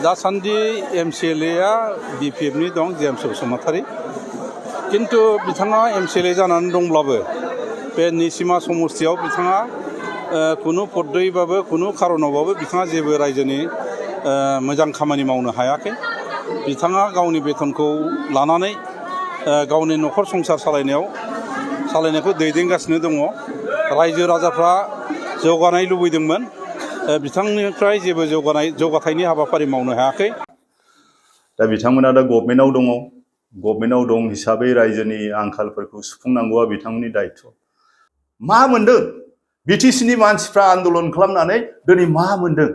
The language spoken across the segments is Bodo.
दासान्दि MCLA BPF नि दं जेम्स बसुमतारी किन्तु बिथाङा MCLA जानानै दंब्लाबो बे निसिमा समस्तियाव बिथाङा कुनु पद्धतिबाबो कुनु खारनावबाबो बिथाङा जेबो रायजोनि मोजां खामानि मावनो हायाखै। बिथाङा गावनि बेथनखौ लानानै गावनि नखर संसार सालायनायखौ दैदेनगासिनो दङ। रायजो राजाफ्रा जौगानाय लुबैदोंमोन, बिथांनिफ्राय जेबो जौगाथायनि हाबाफारि मावनो हायाखै। दा बिथांमोना दा गभर्नमेन्टआव दं हिसाबै रायजोनि आंखालफोरखौ सुफुंनांगौआ बिथांमोननि दायित्व। मा मोनदों बिटिसिनि मानसिफ्रा आन्दोलन खालामनानै दिनै मा मोनदों?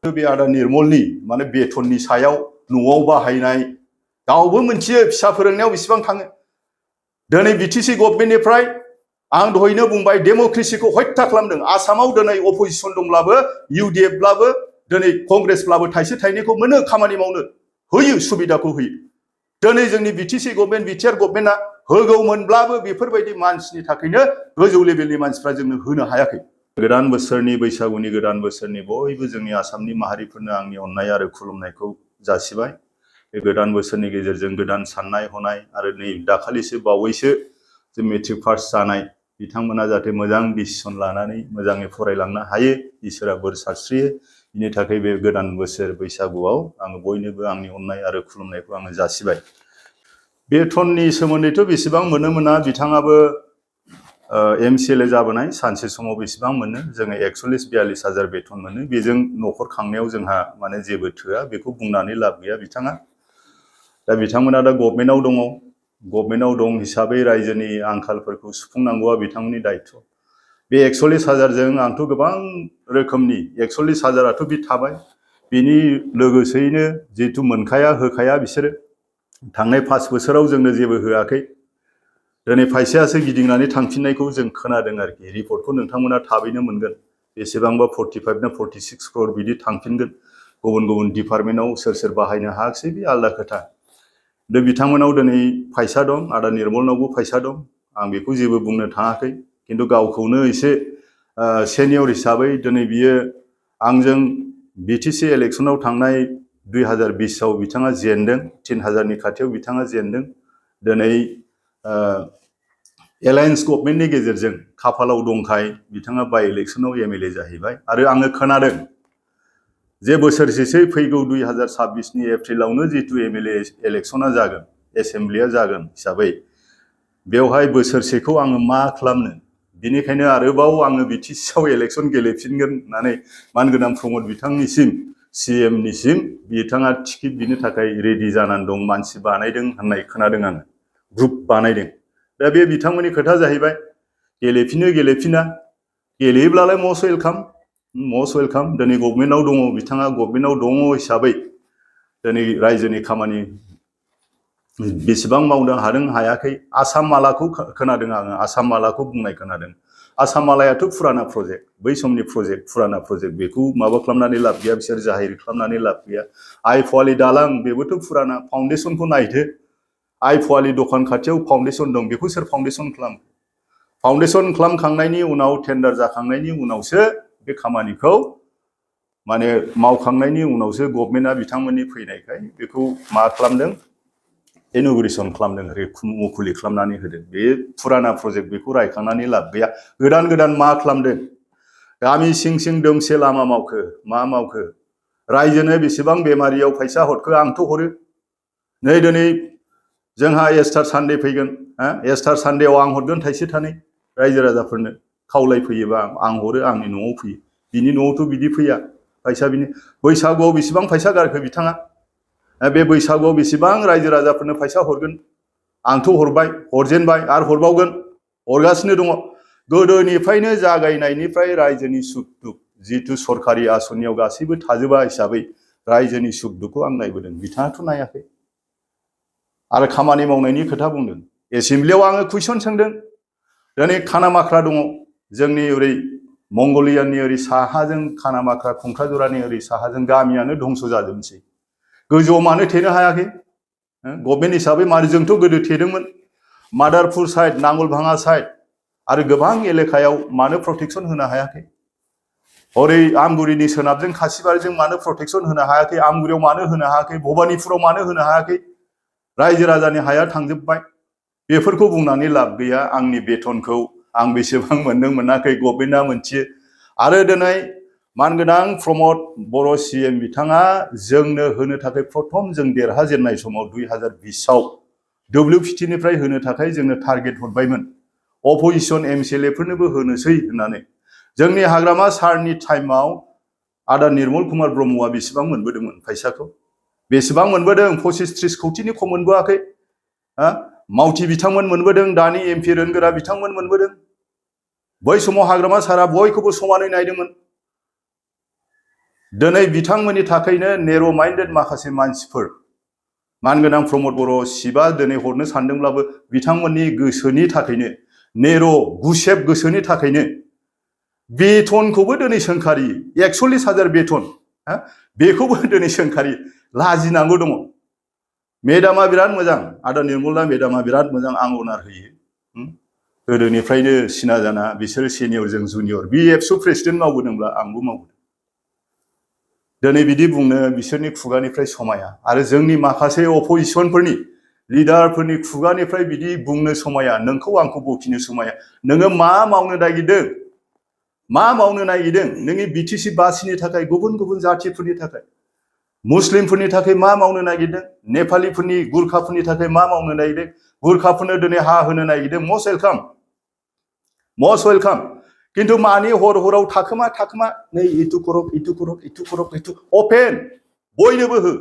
बे आदा निर्मलनि माने बेथननि सायाव न'आव बाहायनाय गावबो मोनथियो फिसा फोरोंनायाव बेसेबां थाङो। दिनै बिटिसि गभर्नमेन्टनिफ्राय आं दहायनो बुंबाय डेमक्रेसिखौ हत्या खालामदों। आसामाव दिनै अपोजिसन दंब्लाबो UDF ब्लाबो दिनै कंग्रेसब्लाबो थाइसे थाइनैखौ मोनो खामानि मावनो होयो, सुबिदाखौ होयो। दिनै जोंनि बिटिसि गभर्नमेन्ट बिटिआर गभर्नमेन्टआ होगौमोनब्लाबो बेफोरबायदि मानसिनि थाखायनो गोजौ लेभेलनि मानसिफ्रा जोंनो होनो हायाखै। गोदान बोसोरनि बैसागुनि गोदान बोसोरनि बयबो जोंनि आसामनि माहारिफोरनो आंनि अननाय आरो खुलुमनायखौ जासिबाय। बे गोदान बोसोरनि गेजेरजों गोदान साननाय हनाय आरो नै दाखालिसो बावैसो जे मेट्रिक पास जानाय बिथांमोना जाहाथे मोजां डिसिसन लानानै मोजाङै फरायलांनो हायो, इसोरा बोर सारस्रियो। बिनि थाखाय बे गोदान बोसोर बैसागुआव आङो बयनोबो आंनि अननाय आरो खुलुमनायखौ आङो जासिबाय। बेथननि सोमोन्दैथ' बेसेबां मोनो मोना बिथाङाबो MCLA जाबोनाय सानसे समाव बेसेबां मोनो? जोङो 41-42 हाजार बेथन मोनो। बेजों न'खर खांनायाव जोंहा माने जेबो थोआ, बेखौ बुंनानै लाब गैया बिथाङा। दा बिथांमोना दा गभर्नमेन्टआव दं हिसाबै रायजोनि आंखालफोरखौ सुफुंनांगौआ बिथांमोननि दायित्व। बे 41 हाजारजों आंथ' गोबां रोखोमनि 41 हाजाराथ' बे थाबाय, बेनि लोगोसेयैनो जिहेतु मोनखाया होखाया बिसोरो थांनाय 5 बोसोराव जोंनो जेबो होआखै। दिनै फैसायासो गिदिंनानै थांफिननायखौ जों खोनादों आरोखि। रिपर्टखौ नोंथांमोना थाबैनो मोनगोन। बेसेबांबा 45 ना 46 crore बिदि थांफिनगोन। गुबुन डिपार्टमेन्टआव सोर बाहायनो हायाखिसै बे आलादा खोथा। दा बिथांमोनाव दिनै फैसा दं, आदा निर्मलनावबो फैसा दं, आं बेखौ जेबो बुंनो थाङाखै। किन्तु गावखौनो एसे सेनियर हिसाबै दिनै बियो आंजों बिटिसि इलेक्सनाव थांनाय 2020आव बिथाङा जेनदों, 3000नि खाथियाव बिथाङा जेनदों। दिनै एलायन्स गभर्नमेन्टनि गेजेरजों खाफालाव दंखाय बिथाङा बाय इलेक्सनाव MLA जाहैबाय। आरो आङो खोनादों जे बोसोरसेसो फैगौ 2026नि एप्रिलावनो जितु MLA इलेक्सना जागोन, एसेम्ब्लिया जागोन हिसाबै बेवहाय बोसोरसेखौ आङो मा खालामनो? बिनिखायनो आरोबाव आङो बिटिसिआव इलेक्सन गेलेफिनगोन होननानै मानगोनां प्रमद बिथांनिसिम CMनिसिम बिथाङा टिकेट बिनो थाखाय रेडि जानानै दं, मानसि बानायदों होननाय खोनादों आङो, ग्रुप बानायदों। दा बे बिथांमोननि खोथा जाहैबाय, गेलेफिना गेलेयोब्लालाय मस्ट वेलकाम। दिनै गभर्नमेन्टआव दङ, बिथाङा गभर्नमेन्टआव दङ हिसाबै दिनै रायजोनि खामानि बेसेबां मावनो हादों हायाखै। आसाम मालाखौ खोनादों आङो, आसाम मालाखौ बुंनाय खोनादों। आसाम मालायाथ' फुराना प्रजेक्ट, बै समनि प्रजेक्ट, फुराना प्रजेक्ट, बेखौ माबा खालामनानै लाब गैया, बिसोर जाहिर खालामनानै लाब गैया। आइ फवालि दालां बेबोथ' फुराना, फाउन्डेसनखौ नायदो। आइ फवालि दखान खाथियाव फाउन्डेसन दं, बेखौ सोर फाउन्डेसन खालामो? फाउन्डेसन खालामखांनायनि उनाव टेन्डार जाखांनायनि उनावसो बे खामानिखौ माने मावखांनायनि उनावसो गभर्नमेन्टआ बिथांमोननि फैनायखाय बेखौ मा खालामदों? इन'ग्रेसन खालामदों, मुखुलि खालामनानै होदों। बे फुराना प्रजेक्ट, बेखौ रायखांनानै लाब गैया। गोदान मा खालामदों? गामि सिं दोमसे लामा मावखो, मा मावखो? रायजोनो बेसेबां बेमारियाव फैसा हरखो? आंथ' हरो। नै दिनै जोंहा एस्टार सानडे फैगोन, एस्टार सानडेआव आं हरगोन थाइसे थाइनै रायजो राजाफोरनो खावलायफैयोबा आं हरो, आंनि न'आव फैयो। बिनि न'आवथ' बिदि फैया फैसा। बिनि बैसागुआव बेसेबां फैसा गारखो बिथाङा? बे बैसागुआव बेसेबां रायजो राजाफोरनो फैसा हरगोन? आंथ' हरबाय, हरजेनबाय, आरो हरबावगोन, हरगासिनो दङ। गोदोनिफ्रायनो जागायनायनिफ्राय रायजोनि सुख दुख जितु सरकारि आसनियाव गासैबो थाजोबा हिसाबै रायजोनि सुख दुखखौ आं नायबोदों, बिथाङाथ' नायाखै। आरो खामानि मावनायनि खोथा बुंदों। एसेम्ब्लियाव आङो कुइसन सोंदों। दिनै खानामाख्रा दङ, जोंनि ओरै मंगलियाननि ओरै साहाजों खानामाख्रा, खुंख्राजरानि ओरै साहाजों गामियानो धंस जाजोबनोसै। गोजौआव मानो थेनो हायाखै? गभर्नमेन्ट हिसाबै मानो? जोंथ' गोदो थेदोंमोन। मादारपुर साइड, नांगलभाङा साइड आरो गोबां एलेकायाव मानो प्रटेक्सन होनो हायाखै? ओरै आमगुरिनि सोनाबजों खासिबारिजों मानो प्रटेक्शन होनो हायाखै, आमगुरियाव मानो होनो हायाखै, भबानिपुराव मानो होनो हायाखै, रायजो राजानि हाया थांजोब्बाय। बेफोरखौ बुंनानै लाब गैया। आंनि बेथनखौ आं बेसेबां मोनदों मोनाखै गभर्नमेन्टआ मोनथियो। आरो दिनै मानगोनां प्रमद बर' CM बिथाङा जोंनो होनो थाखाय प्रथम जों देरहाजेननाय समाव 2020आव WPT निफ्राय होनो थाखाय जोंनो टारगेट हरबायमोन, अपोजिशन MCLA फोरनोबो होनोसै होननानै। जोंनि हाग्रामा सारनि टाइमाव आदा निर्मल कुमार ब्रह्मआ बेसेबां मोनबोदोंमोन फैसाखौ? बेसेबां मोनबोदों? 25-30 कौटिनि खम मोनबोआखै। मावथि बिथांमोन मोनबोदों, दानि MP रोंगोरा बिथांमोन मोनबोदों। बै समाव हाग्रामा सारा बयखौबो समानै नायदोंमोन। दिनै बिथांमोननि थाखायनो नेर' माइन्डेड माखासे मानसिफोर, मानगोनां प्रमद बर' शिबा दिनै हरनो सानदोंब्लाबो बिथांमोननि गोसोनि थाखायनो, नेर' गुसेब गोसोनि थाखायनो बेथनखौबो दिनै सोंखारि 41,000 बेथन, बेखौबो दिनै सोंखारि लाजिनांगौ दङ। मेडामा बिराद मोजां, आदा निर्मला मेडामा बिराद मोजां, आं अनार होयो। गोदोनिफ्रायनो सिना जाना, बिसोरो सिनियर जों जुनियर। BFSO प्रेसिडेन्ट मावबोदोंब्ला आंबो मावबोदों। दिनै बिदि बुंनो बिसोरनि खुगानिफ्राय समाया, आरो जोंनि माखासे अपोजिशनफोरनि लिडारफोरनि खुगानिफ्राय बिदि बुंनो समाया, नोंखौ आंखौ बखिनो समाया। नोङो मा मावनो नागिरदों? मा मावनो नागिरदों? नोंनि BTC बासिनि थाखाय, गुबुन गुबुन जाथिफोरनि थाखाय, मुस्लिमफोरनि थाखाय मा मावनो नागिरदों? नेपालिफोरनि, गुरखाफोरनि थाखाय मा मावनो नागिरदों? गुरखाफोरनो दिनै हा होनो नागिरदों। Must welcome, must welcome. किन्तु मानि हर हराव थाखोमा थाखोमा नै इटु करक, इटु करक, इटु करक, इटु अपेन बयनोबो हो।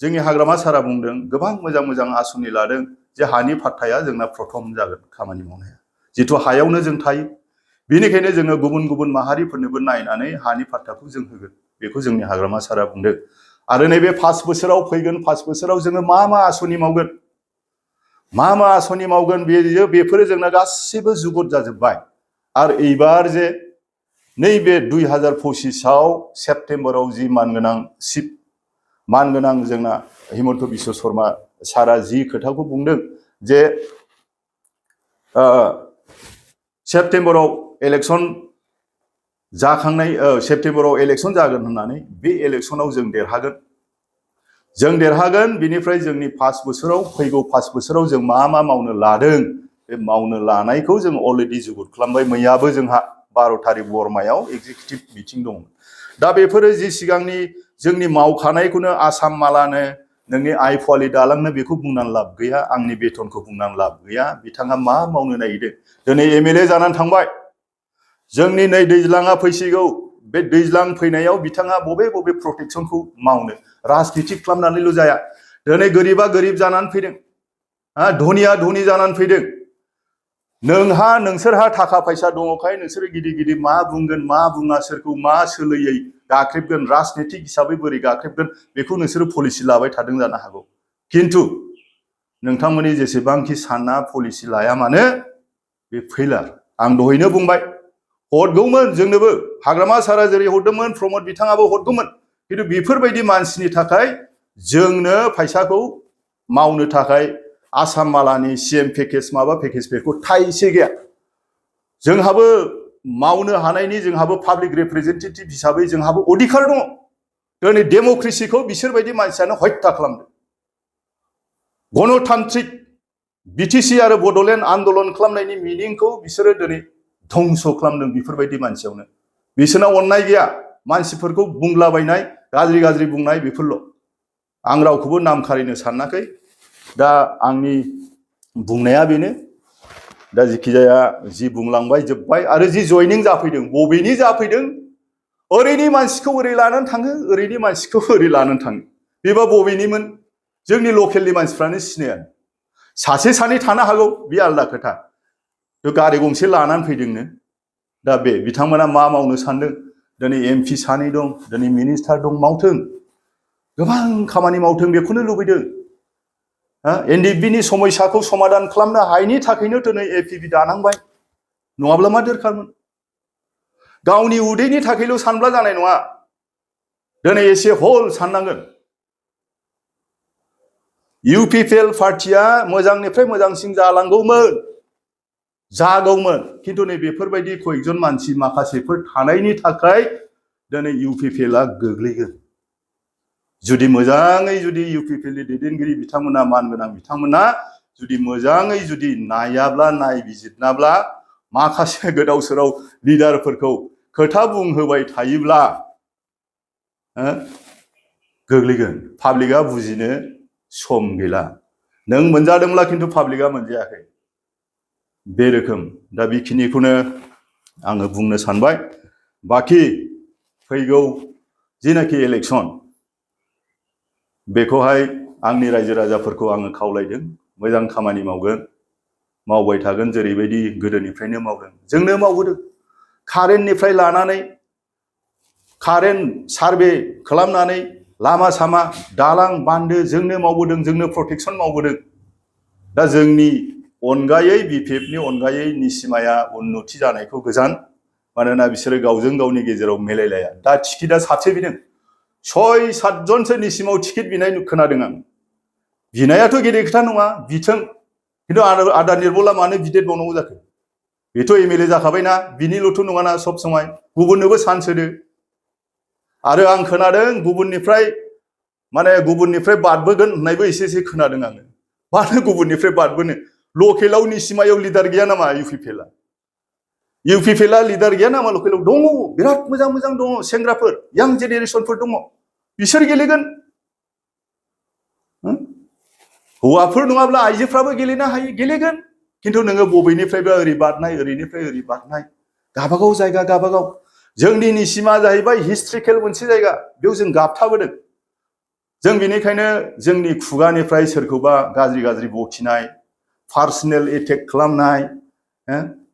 जोंनि हाग्रामा सारा बुंदों, गोबां मोजां मोजां आसनि लादों, जे हानि फाट्टाया जोंना प्रथम जागोन खामानि मावनाया, जिथु हायावनो जों थायो। बेनिखायनो जोङो गुबुन गुबुन माहारिफोरनोबो नायनानै हानि फाट्टाखौ जों होगोन, बेखौ जोंनि हाग्रामा सारा बुंदों। आरो नैबे 5 बोसोराव, फैगोन 5 बोसोराव जोङो मा मा आसनि मावगोन, मा मा आसनि मावगोन, बेफोरो जोंना गासिबो जुगुत जाजोब्बाय। आरो एबार जे नैबे 2025आव सेप्तेम्बराव जि मानगोनां जोंना हिमन्त बिश्व शर्मा सारा जि खोथाखौ बुंदों, जे सेप्तेम्बराव इलेक्सन जाखांनाय, सेप्तेम्बराव इलेक्सन जागोन होननानै, बे इलेक्सनाव जों देरहागोन। जों देरहागोन। बिनिफ्राय जोंनि 5 बोसोराव, फैगौ 5 बोसोराव जों मा मा मावनो लादों, बे मावनो लानायखौ जों अलरेडि जुगुत खालामबाय। मैयाबो जोंहा 12 तारिख बरमायाव एग्जिकिउटिभ मिटिं दं। दा बेफोरो जि सिगांनि जोंनि मावखानायखौनो आसाम मालानो, नोंनि आइ फवालि दालांनो, बेखौ बुंनानै लाब गैया। आंनि बेथनखौ बुंनानै लाब गैया। बिथाङा मा मावनो नागिरदों? दिनै MLA जानानै थांबाय। जोंनि नै दैज्लाङा फैसिगौ। बे दैज्लां फैनायाव बिथाङा बबे बबे प्रटेक्शनखौ मावनो, राजनिति खालामनानैल' जाया। दिनै गोरिबा गोरिब जानानै फैदों, धनिया धनि जानानै फैदों। नोंसोरहा थाखा फैसा दङखाय नोंसोरो गिदिर गिदिर मा बुंगोन, मा बुङा, सोरखौ मा सोलोयै गाख्रेबगोन, राजनितिक हिसाबै बोरै गाख्रेबगोन, बेखौ नोंसोरो पलिसि लाबाय थादों जानो हागौ। किन्तु नोंथांमोननि जेसेबांखि सानना पलिसि लाया मानो, बे फैलार। आं दहायनो बुंबाय, हरगौमोन जोंनोबो, हाग्रामा सारा जेरै हरदोंमोन, प्रमद बिथाङाबो हरगौमोन। किन्तु बेफोरबायदि मानसिनि थाखाय जोंनो फैसाखौ मावनो थाखाय आसाम मालानि CM पेकेज, माबा पेकेज, बेखौ थाइसे गैया। जोंहाबो मावनो हानायनि, जोंहाबो पाब्लिक रिप्रेजेन्टेटिभ हिसाबै जोंहाबो अधिकार दङ। दिनै डेम'क्रेसिखौ बिसोरबायदि मानसियानो हत्या खालामदों। गणतान्त्रिक BTC आरो बड'लेण्ड आन्दलन खालामनायनि मिनिंखौ बिसोरो दिनै धंस खालामदों। बेफोरबायदि मानसियावनो बिसोरना अननाय गैया। मानसिफोरखौ बुंलाबायनाय, गाज्रि गाज्रि बुंनाय, बेफोरल'। आं रावखौबो नाम खारिनो सानाखै। दा आंनि बुंनाया बेनो। दा जिखिजाया जि बुंलांबाय जोब्बाय। आरो जि जयनिं जाफैदों, बबेनि जाफैदों? ओरैनि मानसिखौ ओरै लानानै थाङो, ओरैनि मानसिखौ ओरै लानानै थाङो। बेबा बबेनिमोन? जोंनि लकेलनि मानसिफ्रानो सिनाया। सासे सानै थानो हागौ, बे आलादा खोथा। गारि गंसे लानानै फैदोंनो। दा बे बिथांमोना मा मावनो सानदों? दिनै MP सानै दं, दिनै मिनिस्टार दं, मावथों, गोबां खामानि मावथों, बेखौनो लुबैदों। NDBनि समस्याखौ समाधान खालामनो हायैनि थाखायनो दिनै APB दानांबाय। नङाब्ला मा दरखारमोन? गावनि उदैनि थाखायल' सानब्ला जानाय नङा। दिनै एसे हल साननांगोन। UPPL पार्टिया मोजांनिफ्राय मोजांसिन जालांगौमोन। जागौमोन खिन्थु नै बेफोरबायदि कयेकजन मानसि माखासेफोर थानायनि थाखाय दिनै इउपिपिएलआ गोग्लैगोन जुदि मोजाङै जुदि इउपिपिएलनि दैदेनगिरि बिथांमोना मानगोनां बिथांमोना जुदि मोजाङै जुदि नायाब्ला नायबिजिरनाब्ला माखासे गोदाव सोराव लिडारफोरखौ खोथा बुंहोबाय थायोब्ला गोग्लैगोन पाब्लिकआ बुजिनो सम गैला नों मोनजादोंब्ला खिन्थु पाब्लिकआ मोनजायाखै बे रोखोम दा बेखिनिखौनो आङो बुंनो सानबाय बाखि फैगौ जिनाखि इलेक्सन बेखौहाय आंनि रायजो राजाफोरखौ आङो खावलायदों मोजां खामानि मावबाय थागोन जेरैबायदि गोदोनिफ्रायनो मावदों जोंनो मावबोदों कारेन्टनिफ्राय लानानै कारेन्ट सार्भे खालामनानै लामा सामा दालां बान्दो जोंनो मावबोदों जोंनो प्रटेक्सन मावबोदों दा जोंनि अनगायै बिपिएफनि अनगायै निसिमाया उन्नति जानायखौ गोजान मानोना बिसोरो गावजों गावनि गेजेराव मिलायलाया दा टिकेटआ साबसे बिदों 6-7 जनसो निसिमाव टिकेट बिनाय खोनादों आं बिनायाथ' गेदेर खोथा नङा बिथों खिन्थु आदा निर्मला मानो बिदेरबावनांगौ जाखो बेथ' एमएलए जाखाबायना बिनिल'थ' नङाना सब समाय गुबुननोबो चान्स होदो आरो आं खोनादों गुबुननिफ्राय बारबोगोन होननायबो एसे खोनादों आङो मानो गुबुननिफ्राय बारबोनो लकेलाव निसिमायाव लिडार गैया नामा इउपिपिएलआ लिडार गैया नामा लकेलाव दङ बिराद मोजां मोजां दङ सेंग्राफोर यां जेनेरेसनफोर दङ बिसोर गेलेगोन हौवाफोर नङाब्ला आइजोफ्राबो गेलेनो हायो गेलेगोन खिन्थु नोङो बबेनिफ्रायबो ओरै बारनाय ओरैनिफ्राय ओरै बारनाय गाबागाव जायगा गाबागाव जोंनि निसिमा जाहैबाय हिस्ट्रिकेल मोनसे जायगा बेयाव जों गाबथाबोदों जों बेनिखायनो जोंनि खुगानिफ्राय सोरखौबा गाज्रि बखिनाय पार्सनेल एटेक खालामनाय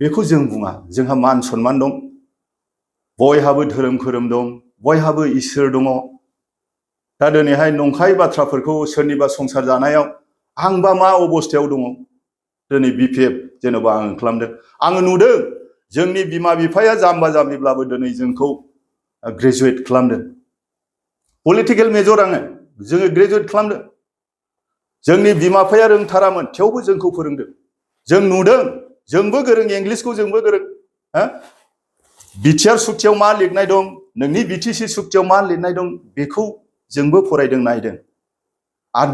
बेखौ जों बुङा जोंहा मान सन्मान दं बयहाबो धोरोम दं बयहाबो इसोर दङ दा दिनैहाय नंखाय बाथ्राफोरखौ सोरनिबा संसार जानायाव आंबा मा अबस्थायाव दङ दिनै बिपिएफ जेन'बा आं खालामदों आङो नुदों जोंनि बिमा बिफाया जाम्बा जाम्बिब्लाबो दिनै जोंखौ ग्रेजुवेट खालामदों पलिटिकेल मेजर जोङो ग्रेजुवेट खालामदों जोंनि बिमा बिफाया रोंथारामोन थेवबो जोंखौ फोरोंदों जों नुदों जोंबो गोरों इंग्लिशखौ जोंबो गोरों बिटिआर सुक्तियाव मा लिरनाय दं नोंनि बिटिसि सुक्तियाव मा लिरनाय दं बेखौ जोंबो फरायदों नायदों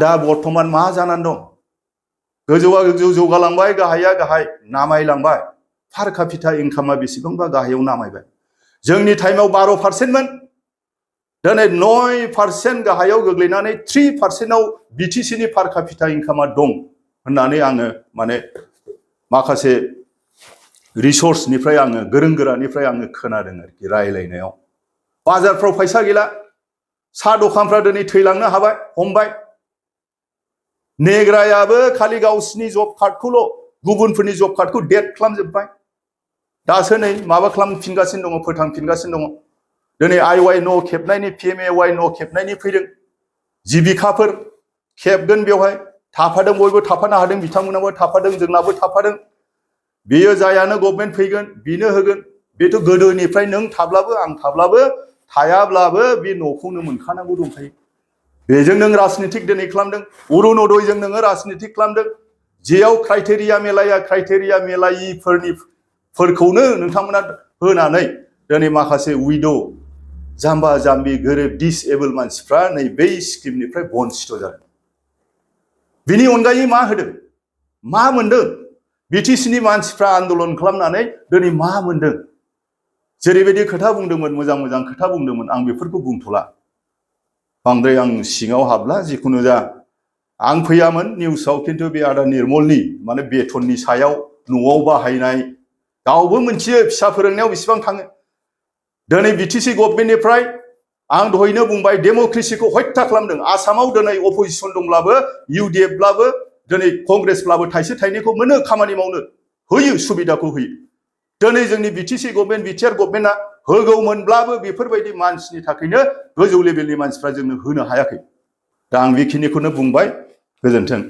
दा बर्तमान मा जानानै दं गोजौआ गोजौ जौगालांबाय गाहाया गाहाय नामायलांबाय पार कापिटा इनकामा बेसेबांबा गाहायाव नामायबाय जोंनि टाइमाव 12%मोन दिनै 9% गाहायाव गोग्लैनानै 3%आव बिटिसिनि पार कापिटा इनकामा दं होननानै आङो माखासे रिसर्सनिफ्राय आङो गोरों गोरानिफ्राय आङो खोनादों आरोखि रायलायनायाव बाजारफ्राव फैसा गैला साहा दखानफ्रा दिनै थैलांनो हमबाय नेग्रायाबो खालि गावसिनि जब कार्डखौल' गुबुनफोरनि जब कार्डखौ डेट खालामजोब्बाय दासो नै माबा खालामफिनगासिनो दङ फोथांफिनगासिनो दङ दिनै आइवाइ न' खेबनायनि पिएमएवाइ न' खेबनायनि फैदों जिबिकाफोर खेबगोन बेवहाय थाफादों बयबो थाफानो हादों बिथांमोनाबो थाफादों जोंनाबो थाफादों बेयो जायानो गभर्नमेन्ट फैगोन बेनो होगोन बेथ' गोदोनिफ्राय नों थाब्लाबो आं थाब्लाबो थायाब्लाबो बे न'खौनो मोनखानांगौ दंखायो बेजों नों राजनितिक दिनै खालामदों अरुणोदयजों नोङो राजनितिक खालामदों जेयाव क्राइटेरिया मेलायिफोरखौनो नोंथांमोना होनानै दिनै माखासे उइद' जाम्बा जाम्बि गोरिब डिसेबोल मानसिफ्रा नै बै स्किमनिफ्राय बन्सित जादों बिनि अनगायै मा होदों मा मोनदों बिटिसिनि मानसिफ्रा आन्दलन खालामनानै दिनै मा मोनदों जेरैबायदि खोथा बुंदोंमोन मोजां मोजां खोथा बुंदोंमोन आं बेफोरखौ बुंथ'ला बांद्राय आं सिङाव हाबला जिखुनु जा आं फैयामोन निउसाव खिन्थु बे आदा निर्मलनि बेथननि सायाव न'आव बाहायनाय गावबो मोनथियो फिसा फोरोंनायाव बेसेबां थाङो दिनै बिटिसि गभर्नमेन्टनिफ्राय आं दहायनो बुंबाय डेम'क्रेसिखौ हत्या खालामदों आसामाव दिनै अपोजिसन दंब्लाबो इउडिएफब्लाबो दिनै कंग्रेसब्लाबो थाइसे थाइनैखौ मोनो खामानि मावनो होयो सुबिदाखौ होयो दिनै जोंनि बिटिसि गभर्नमेन्ट बिटिआर गभर्नमेन्टआ होगौमोनब्लाबो बेफोरबायदि मानसिनि थाखायनो गोजौ लेभेलनि मानसिफ्रा जोंनो होनो हायाखै दा आं बेखिनिखौनो बुंबाय गोजोन्थों